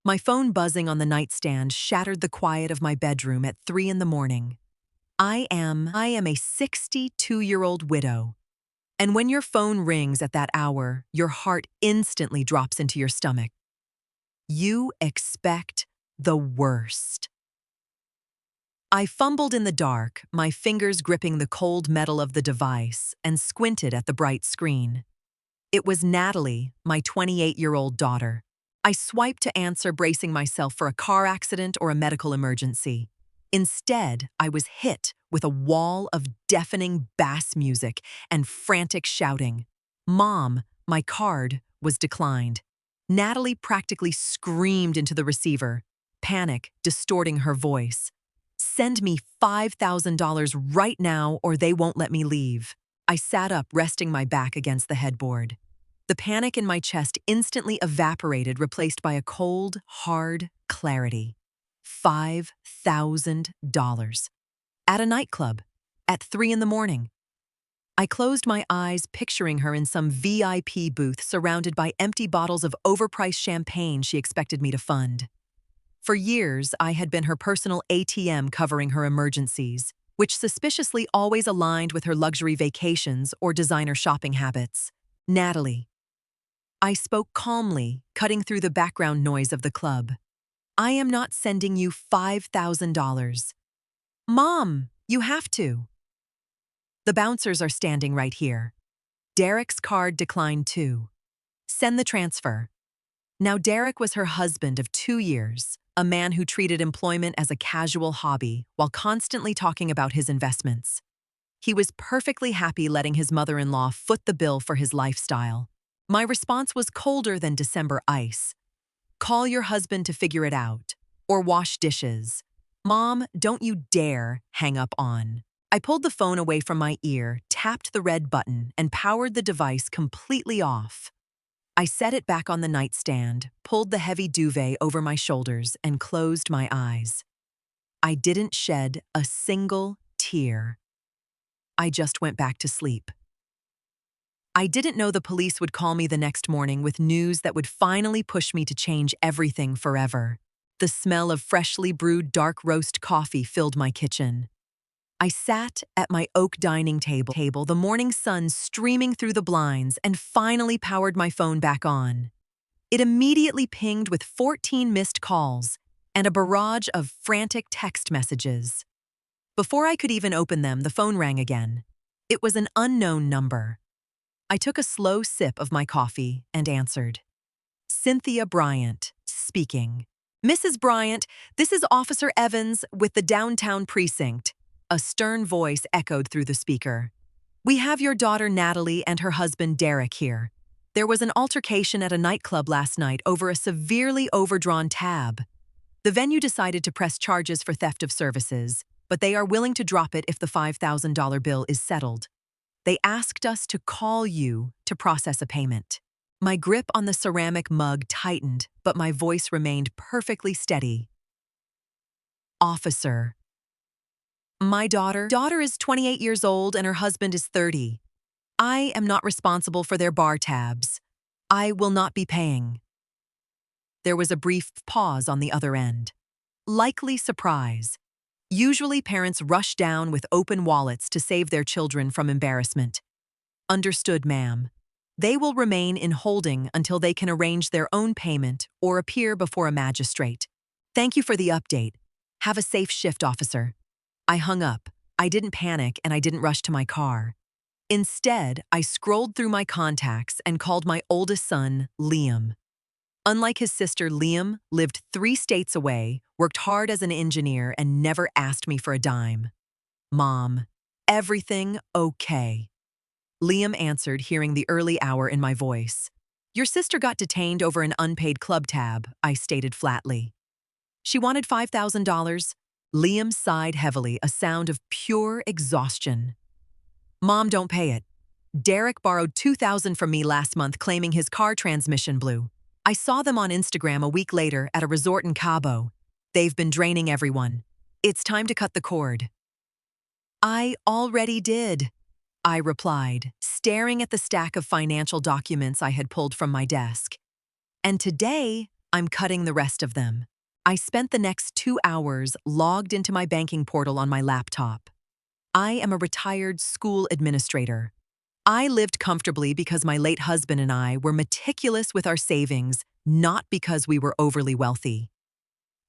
My phone buzzing on the nightstand shattered the quiet of my bedroom at 3 in the morning. I am a 62-year-old widow. And when your phone rings at that hour, your heart instantly drops into your stomach. You expect the worst. I fumbled in the dark, my fingers gripping the cold metal of the device, and squinted at the bright screen. It was Natalie, my 28-year-old daughter. I swiped to answer, bracing myself for a car accident or a medical emergency. Instead, I was hit with a wall of deafening bass music and frantic shouting. "Mom, my card," was declined. Natalie practically screamed into the receiver, panic distorting her voice. "Send me $5,000 right now or they won't let me leave." I sat up, resting my back against the headboard. The panic in my chest instantly evaporated, replaced by a cold, hard clarity. $5,000. At a nightclub. At 3 in the morning. I closed my eyes, picturing her in some VIP booth surrounded by empty bottles of overpriced champagne she expected me to fund. For years, I had been her personal ATM covering her emergencies, which suspiciously always aligned with her luxury vacations or designer shopping habits. "Natalie." I spoke calmly, cutting through the background noise of the club. "I am not sending you $5,000. "Mom, you have to." "The bouncers are standing right here." Derek's card declined too. "Send the transfer." Now Derek was her husband of 2 years, a man who treated employment as a casual hobby while constantly talking about his investments. He was perfectly happy letting his mother-in-law foot the bill for his lifestyle. My response was colder than December ice. "Call your husband to figure it out. Or wash dishes. Mom, don't you dare hang up on." I pulled the phone away from my ear, tapped the red button, and powered the device completely off. I set it back on the nightstand, pulled the heavy duvet over my shoulders, and closed my eyes. I didn't shed a single tear. I just went back to sleep. I didn't know the police would call me the next morning with news that would finally push me to change everything forever. The smell of freshly brewed dark roast coffee filled my kitchen. I sat at my oak dining table, the morning sun streaming through the blinds, and finally powered my phone back on. It immediately pinged with 14 missed calls and a barrage of frantic text messages. Before I could even open them, the phone rang again. It was an unknown number. I took a slow sip of my coffee and answered. "Cynthia Bryant, speaking." "Mrs. Bryant, this is Officer Evans with the downtown precinct." A stern voice echoed through the speaker. "We have your daughter Natalie and her husband Derek here. There was an altercation at a nightclub last night over a severely overdrawn tab. The venue decided to press charges for theft of services, but they are willing to drop it if the $5,000 bill is settled. They asked us to call you to process a payment." My grip on the ceramic mug tightened, but my voice remained perfectly steady. "Officer, my daughter is 28 years old and her husband is 30. I am not responsible for their bar tabs. I will not be paying." There was a brief pause on the other end. Likely surprise. Usually parents rush down with open wallets to save their children from embarrassment. "Understood, ma'am. They will remain in holding until they can arrange their own payment or appear before a magistrate. Thank you for the update. Have a safe shift, officer." I hung up. I didn't panic and I didn't rush to my car. Instead, I scrolled through my contacts and called my oldest son, Liam. Unlike his sister, Liam lived 3 states away, worked hard as an engineer, and never asked me for a dime. "Mom, everything okay?" Liam answered, hearing the early hour in my voice. "Your sister got detained over an unpaid club tab," I stated flatly. "She wanted $5,000. Liam sighed heavily, a sound of pure exhaustion. "Mom, don't pay it. Derek borrowed $2,000 from me last month, claiming his car transmission blew. I saw them on Instagram a week later at a resort in Cabo. They've been draining everyone. It's time to cut the cord." "I already did," I replied, staring at the stack of financial documents I had pulled from my desk. "And today, I'm cutting the rest of them. I spent the next 2 hours logged into my banking portal on my laptop. I am a retired school administrator. I lived comfortably because my late husband and I were meticulous with our savings, not because we were overly wealthy.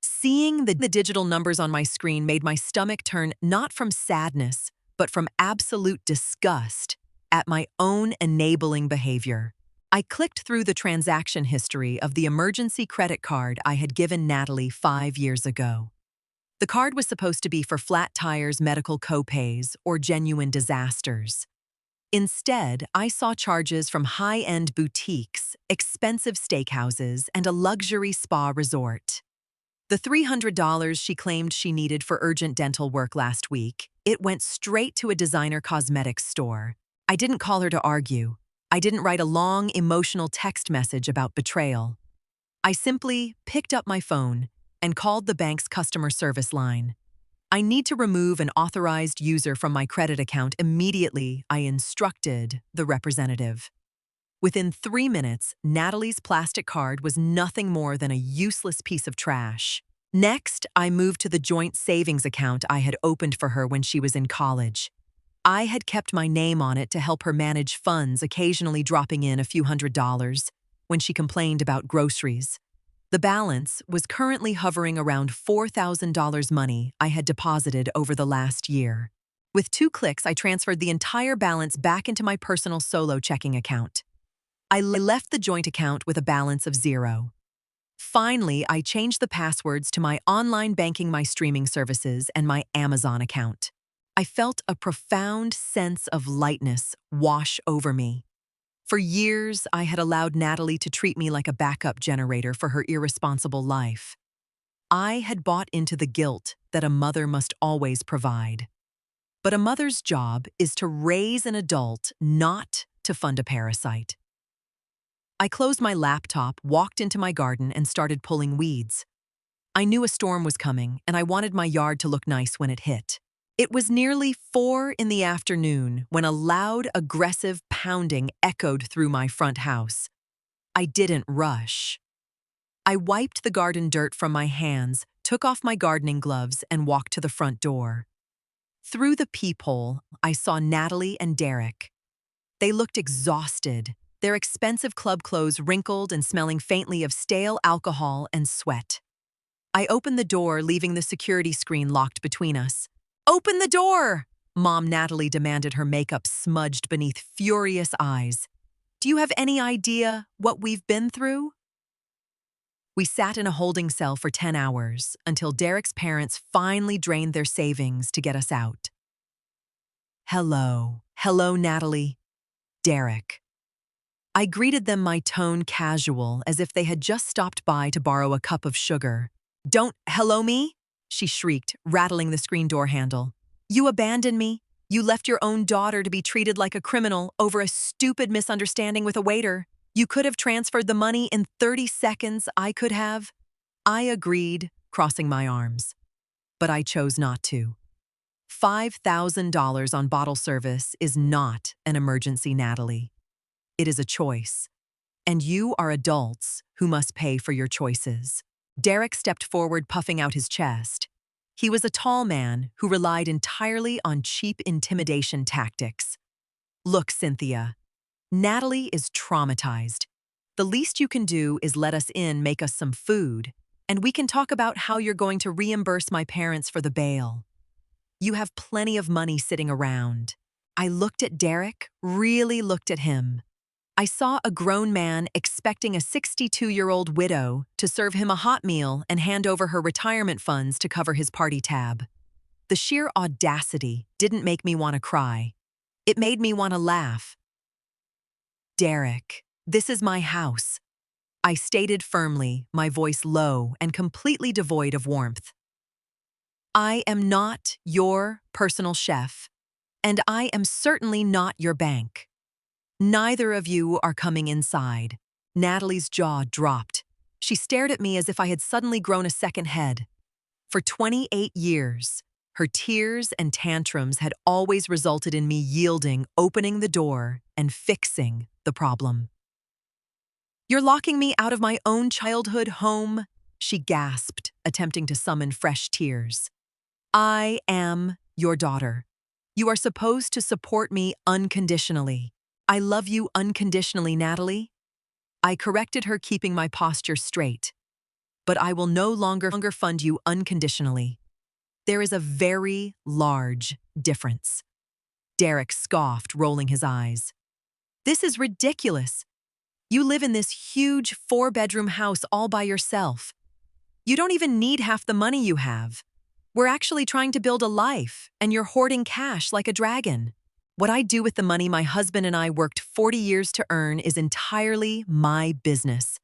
Seeing the digital numbers on my screen made my stomach turn not from sadness, but from absolute disgust at my own enabling behavior. I clicked through the transaction history of the emergency credit card I had given Natalie 5 years ago. The card was supposed to be for flat tires, medical copays, or genuine disasters. Instead, I saw charges from high-end boutiques, expensive steakhouses, and a luxury spa resort. The $300 she claimed she needed for urgent dental work last week, it went straight to a designer cosmetics store. I didn't call her to argue. I didn't write a long, emotional text message about betrayal. I simply picked up my phone and called the bank's customer service line. I need to remove an authorized user from my credit account immediately, I instructed the representative. Within 3 minutes, Natalie's plastic card was nothing more than a useless piece of trash. Next, I moved to the joint savings account I had opened for her when she was in college. I had kept my name on it to help her manage funds, occasionally dropping in a few $100s when she complained about groceries. The balance was currently hovering around $4,000 money I had deposited over the last year. With 2 clicks, I transferred the entire balance back into my personal solo checking account. I left the joint account with a balance of 0. Finally, I changed the passwords to my online banking, my streaming services, and my Amazon account. I felt a profound sense of lightness wash over me. For years, I had allowed Natalie to treat me like a backup generator for her irresponsible life. I had bought into the guilt that a mother must always provide. But a mother's job is to raise an adult, not to fund a parasite. I closed my laptop, walked into my garden, and started pulling weeds. I knew a storm was coming, and I wanted my yard to look nice when it hit. It was nearly 4 in the afternoon when a loud, aggressive pounding echoed through my front house. I didn't rush. I wiped the garden dirt from my hands, took off my gardening gloves, and walked to the front door. Through the peephole, I saw Natalie and Derek. They looked exhausted, their expensive club clothes wrinkled and smelling faintly of stale alcohol and sweat. I opened the door, leaving the security screen locked between us. "Open the door!" Mom Natalie demanded, her makeup smudged beneath furious eyes. "Do you have any idea what we've been through?" We sat in a holding cell for 10 hours until Derek's parents finally drained their savings to get us out. Hello, Natalie. Derek. I greeted them, my tone casual, as if they had just stopped by to borrow a cup of sugar. "Don't hello me?" she shrieked, rattling the screen door handle. "You abandoned me. You left your own daughter to be treated like a criminal over a stupid misunderstanding with a waiter. You could have transferred the money in 30 seconds. I could have." I agreed, crossing my arms. But I chose not to. $5,000 on bottle service is not an emergency, Natalie. It is a choice. And you are adults who must pay for your choices. Derek stepped forward, puffing out his chest. He was a tall man who relied entirely on cheap intimidation tactics. "Look, Cynthia, Natalie is traumatized. The least you can do is let us in, make us some food, and we can talk about how you're going to reimburse my parents for the bail. You have plenty of money sitting around." I looked at Derek, really looked at him. I saw a grown man expecting a 62-year-old widow to serve him a hot meal and hand over her retirement funds to cover his party tab. The sheer audacity didn't make me want to cry. It made me want to laugh. "Derek, this is my house," I stated firmly, my voice low and completely devoid of warmth. "I am not your personal chef, and I am certainly not your bank. Neither of you are coming inside." Natalie's jaw dropped. She stared at me as if I had suddenly grown a second head. For 28 years, her tears and tantrums had always resulted in me yielding, opening the door, and fixing the problem. You're locking me out of my own childhood home, she gasped, attempting to summon fresh tears. I am your daughter. You are supposed to support me unconditionally. I love you unconditionally, Natalie. I corrected her, keeping my posture straight. But I will no longer fund you unconditionally. There is a very large difference. Derek scoffed, rolling his eyes. This is ridiculous. You live in this huge 4-bedroom house all by yourself. You don't even need half the money you have. We're actually trying to build a life, and you're hoarding cash like a dragon. What I do with the money my husband and I worked 40 years to earn is entirely my business,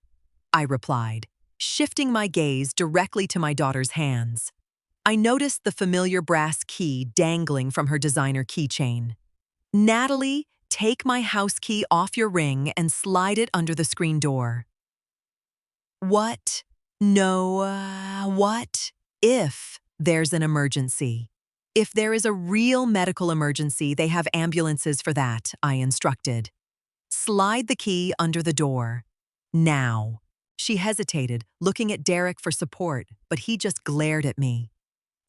I replied, shifting my gaze directly to my daughter's hands. I noticed the familiar brass key dangling from her designer keychain. Natalie, take my house key off your ring and slide it under the screen door. What? No, what if there's an emergency? If there is a real medical emergency, they have ambulances for that, I instructed. Slide the key under the door. Now. She hesitated, looking at Derek for support, but he just glared at me.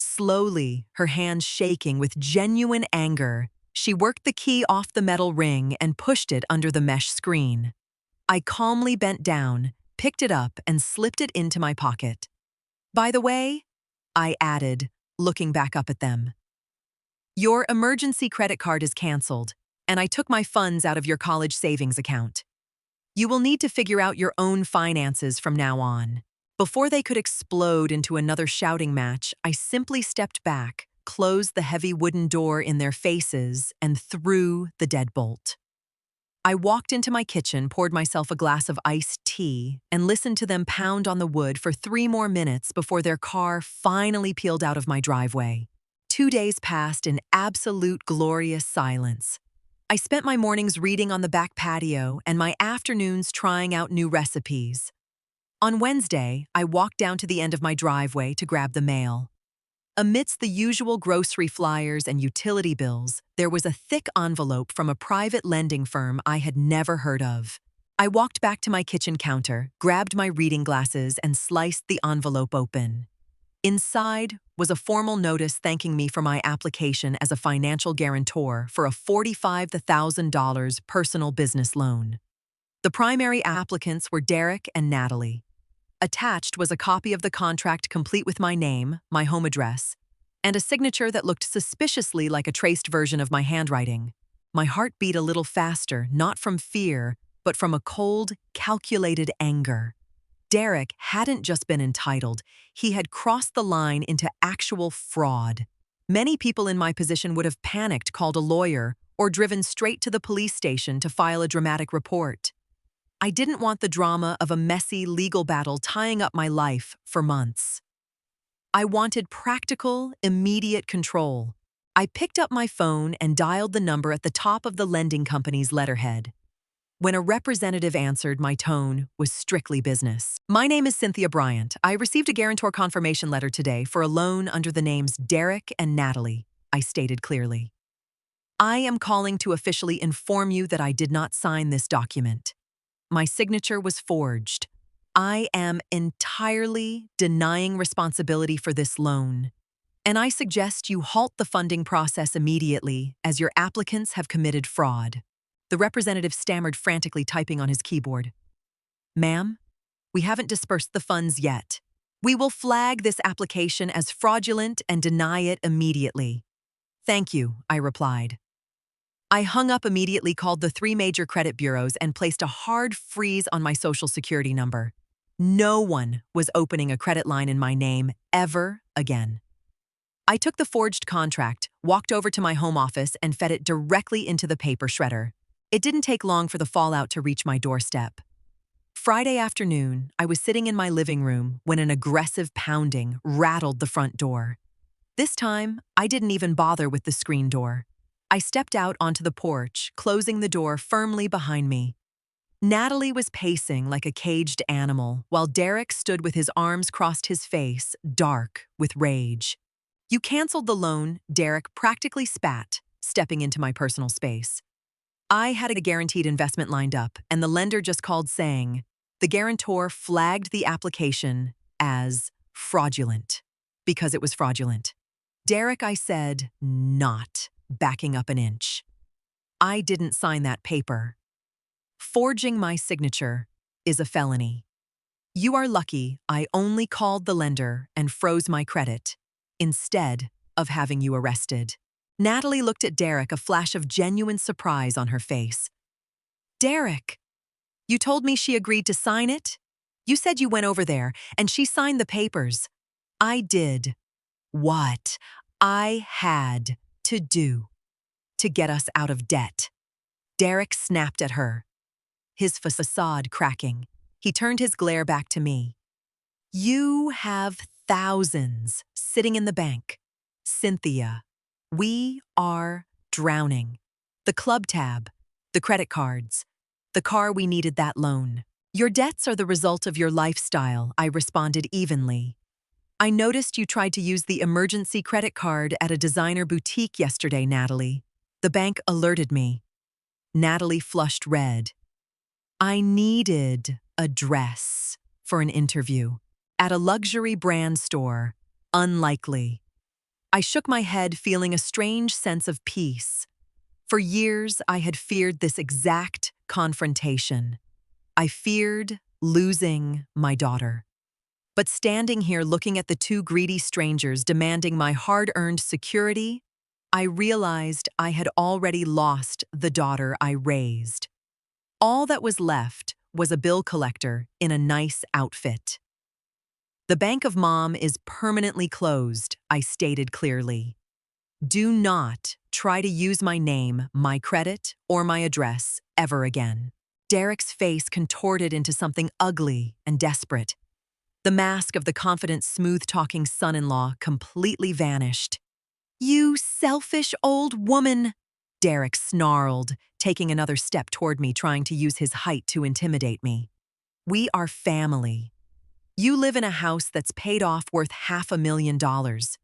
Slowly, her hands shaking with genuine anger, she worked the key off the metal ring and pushed it under the mesh screen. I calmly bent down, picked it up, and slipped it into my pocket. By the way, I added, looking back up at them, your emergency credit card is canceled, and I took my funds out of your college savings account. You will need to figure out your own finances from now on. Before they could explode into another shouting match, I simply stepped back, closed the heavy wooden door in their faces, and threw the deadbolt. I walked into my kitchen, poured myself a glass of iced tea, and listened to them pound on the wood for 3 more minutes before their car finally peeled out of my driveway. 2 days passed in absolute glorious silence. I spent my mornings reading on the back patio and my afternoons trying out new recipes. On Wednesday, I walked down to the end of my driveway to grab the mail. Amidst the usual grocery flyers and utility bills, there was a thick envelope from a private lending firm I had never heard of. I walked back to my kitchen counter, grabbed my reading glasses, and sliced the envelope open. Inside was a formal notice thanking me for my application as a financial guarantor for a $45,000 personal business loan. The primary applicants were Derek and Natalie. Attached was a copy of the contract complete with my name, my home address, and a signature that looked suspiciously like a traced version of my handwriting. My heart beat a little faster, not from fear, but from a cold, calculated anger. Derek hadn't just been entitled, he had crossed the line into actual fraud. Many people in my position would have panicked, called a lawyer, or driven straight to the police station to file a dramatic report. I didn't want the drama of a messy legal battle tying up my life for months. I wanted practical, immediate control. I picked up my phone and dialed the number at the top of the lending company's letterhead. When a representative answered, my tone was strictly business. My name is Cynthia Bryant. I received a guarantor confirmation letter today for a loan under the names Derek and Natalie, I stated clearly. I am calling to officially inform you that I did not sign this document. My signature was forged. I am entirely denying responsibility for this loan, and I suggest you halt the funding process immediately as your applicants have committed fraud. The representative stammered, frantically typing on his keyboard. Ma'am, we haven't dispersed the funds yet. We will flag this application as fraudulent and deny it immediately. Thank you, I replied. I hung up immediately, called the 3 major credit bureaus, and placed a hard freeze on my Social Security number. No one was opening a credit line in my name ever again. I took the forged contract, walked over to my home office, and fed it directly into the paper shredder. It didn't take long for the fallout to reach my doorstep. Friday afternoon, I was sitting in my living room when an aggressive pounding rattled the front door. This time, I didn't even bother with the screen door. I stepped out onto the porch, closing the door firmly behind me. Natalie was pacing like a caged animal, while Derek stood with his arms crossed, his face dark with rage. You canceled the loan, Derek practically spat, stepping into my personal space. I had a guaranteed investment lined up, and the lender just called saying, The guarantor flagged the application as fraudulent because it was fraudulent. Derek, I said, not backing up an inch. I didn't sign that paper. Forging my signature is a felony. You are lucky I only called the lender and froze my credit, instead of having you arrested. Natalie looked at Derek, a flash of genuine surprise on her face. Derek, you told me she agreed to sign it? You said you went over there and she signed the papers. I did what I had to do to get us out of debt. Derek snapped at her, his facade cracking. He turned his glare back to me. You have thousands sitting in the bank. Cynthia, we are drowning. The club tab, the credit cards, the car we needed that loan. Your debts are the result of your lifestyle, I responded evenly. I noticed you tried to use the emergency credit card at a designer boutique yesterday, Natalie. The bank alerted me. Natalie flushed red. I needed a dress for an interview at a luxury brand store. Unlikely. I shook my head, feeling a strange sense of peace. For years, I had feared this exact confrontation. I feared losing my daughter. But standing here looking at the two greedy strangers demanding my hard-earned security, I realized I had already lost the daughter I raised. All that was left was a bill collector in a nice outfit. The bank of Mom is permanently closed, I stated clearly. Do not try to use my name, my credit, or my address ever again. Derek's face contorted into something ugly and desperate. The mask of the confident, smooth-talking son-in-law completely vanished. You selfish old woman, Derek snarled, taking another step toward me, trying to use his height to intimidate me. We are family. You live in a house that's paid off worth $500,000.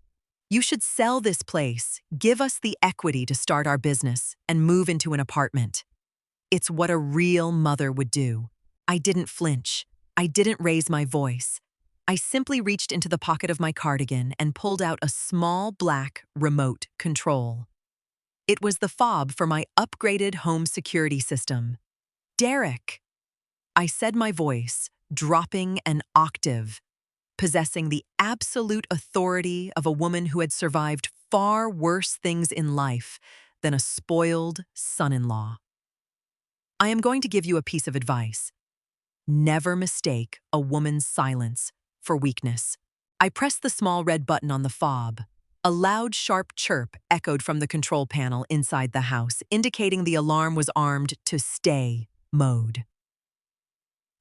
You should sell this place, give us the equity to start our business, and move into an apartment. It's what a real mother would do. I didn't flinch. I didn't raise my voice. I simply reached into the pocket of my cardigan and pulled out a small black remote control. It was the fob for my upgraded home security system. Derek, I said, my voice dropping an octave, possessing the absolute authority of a woman who had survived far worse things in life than a spoiled son-in-law. I am going to give you a piece of advice. Never mistake a woman's silence for weakness. I pressed the small red button on the fob. A loud, sharp chirp echoed from the control panel inside the house, indicating the alarm was armed to stay mode.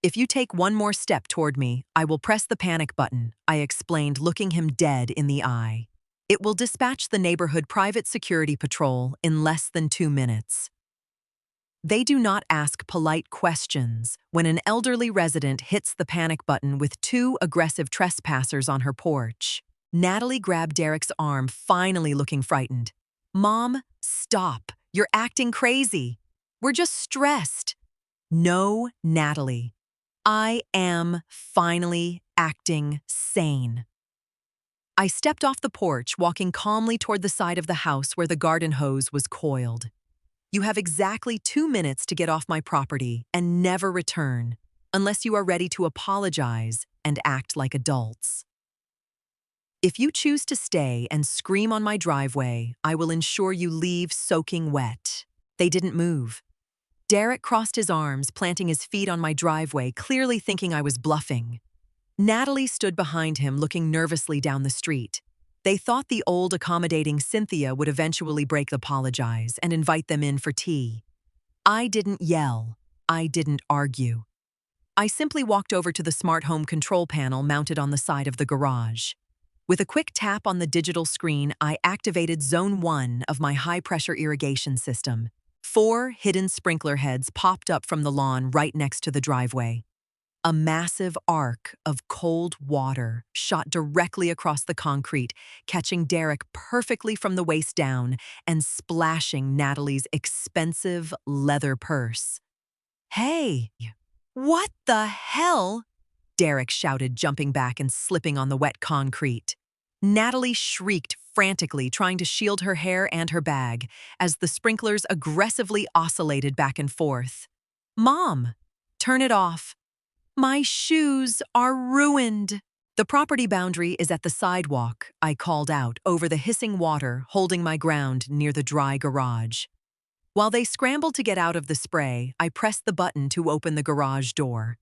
If you take one more step toward me, I will press the panic button, I explained, looking him dead in the eye. It will dispatch the neighborhood private security patrol in less than 2 minutes. They do not ask polite questions when an elderly resident hits the panic button with 2 aggressive trespassers on her porch. Natalie grabbed Derek's arm, finally looking frightened. Mom, stop. You're acting crazy. We're just stressed. No, Natalie. I am finally acting sane. I stepped off the porch, walking calmly toward the side of the house where the garden hose was coiled. You have exactly 2 minutes to get off my property and never return, unless you are ready to apologize and act like adults. If you choose to stay and scream on my driveway, I will ensure you leave soaking wet. They didn't move. Derek crossed his arms, planting his feet on my driveway, clearly thinking I was bluffing. Natalie stood behind him, looking nervously down the street. They thought the old, accommodating Cynthia would eventually apologize and invite them in for tea. I didn't yell. I didn't argue. I simply walked over to the smart home control panel mounted on the side of the garage. With a quick tap on the digital screen, I activated Zone 1 of my high-pressure irrigation system. 4 hidden sprinkler heads popped up from the lawn right next to the driveway. A massive arc of cold water shot directly across the concrete, catching Derek perfectly from the waist down and splashing Natalie's expensive leather purse. Hey, What the hell? Derek shouted, jumping back and slipping on the wet concrete. Natalie shrieked frantically, trying to shield her hair and her bag, as the sprinklers aggressively oscillated back and forth. Mom, turn it off. My shoes are ruined. The property boundary is at the sidewalk, I called out over the hissing water, holding my ground near the dry garage. While they scrambled to get out of the spray, I pressed the button to open the garage door.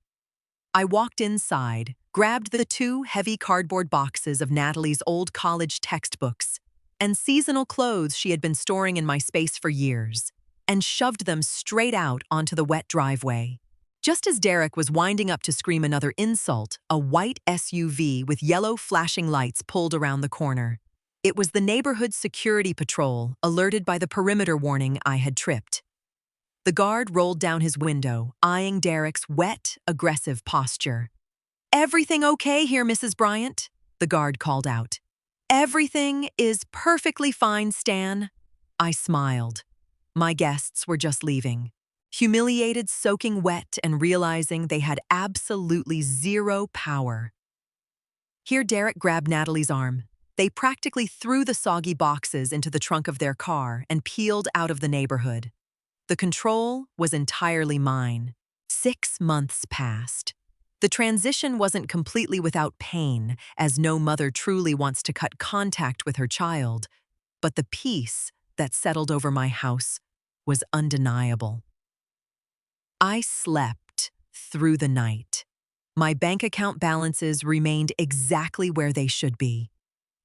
I walked inside, grabbed the two heavy cardboard boxes of Natalie's old college textbooks and seasonal clothes she had been storing in my space for years, and shoved them straight out onto the wet driveway. Just as Derek was winding up to scream another insult, a white SUV with yellow flashing lights pulled around the corner. It was the neighborhood security patrol, alerted by the perimeter warning I had tripped. The guard rolled down his window, eyeing Derek's wet, aggressive posture. "Everything okay here, Mrs. Bryant?" the guard called out. "Everything is perfectly fine, Stan." I smiled. My guests were just leaving, humiliated, soaking wet, and realizing they had absolutely zero power. Here, Derek grabbed Natalie's arm. They practically threw the soggy boxes into the trunk of their car and peeled out of the neighborhood. The control was entirely mine. 6 months passed. The transition wasn't completely without pain, as no mother truly wants to cut contact with her child, but the peace that settled over my house was undeniable. I slept through the night. My bank account balances remained exactly where they should be.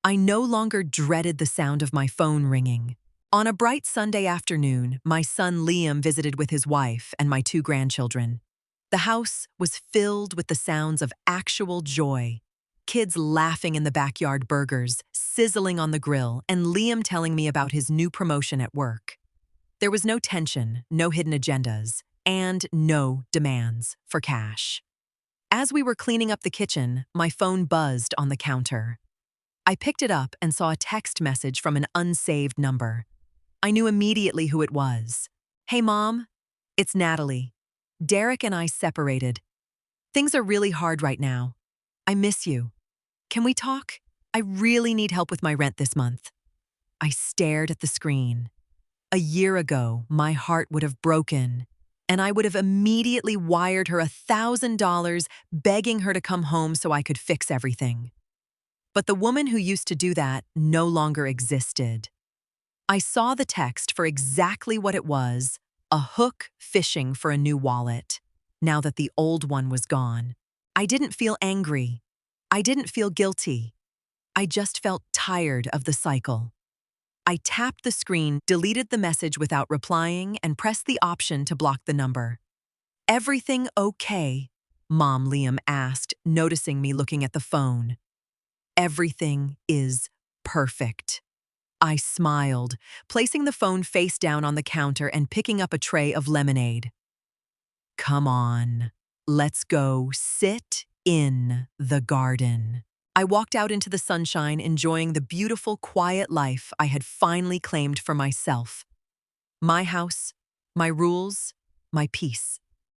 I no longer dreaded the sound of my phone ringing. On a bright Sunday afternoon, my son Liam visited with his wife and my 2 grandchildren. The house was filled with the sounds of actual joy. Kids laughing in the backyard, burgers sizzling on the grill, and Liam telling me about his new promotion at work. There was no tension, no hidden agendas, and no demands for cash. As we were cleaning up the kitchen, my phone buzzed on the counter. I picked it up and saw a text message from an unsaved number. I knew immediately who it was. "Hey, Mom, it's Natalie. Derek and I separated. Things are really hard right now. I miss you. Can we talk? I really need help with my rent this month." I stared at the screen. A year ago, my heart would have broken, and I would have immediately wired her $1,000, begging her to come home so I could fix everything. But the woman who used to do that no longer existed. I saw the text for exactly what it was, a hook fishing for a new wallet, now that the old one was gone. I didn't feel angry. I didn't feel guilty. I just felt tired of the cycle. I tapped the screen, deleted the message without replying, and pressed the option to block the number. "Everything okay?" Mom Liam asked, noticing me looking at the phone. "Everything is perfect." I smiled, placing the phone face down on the counter and picking up a tray of lemonade. "Come on, let's go sit in the garden." I walked out into the sunshine, enjoying the beautiful, quiet life I had finally claimed for myself. My house, my rules, my peace.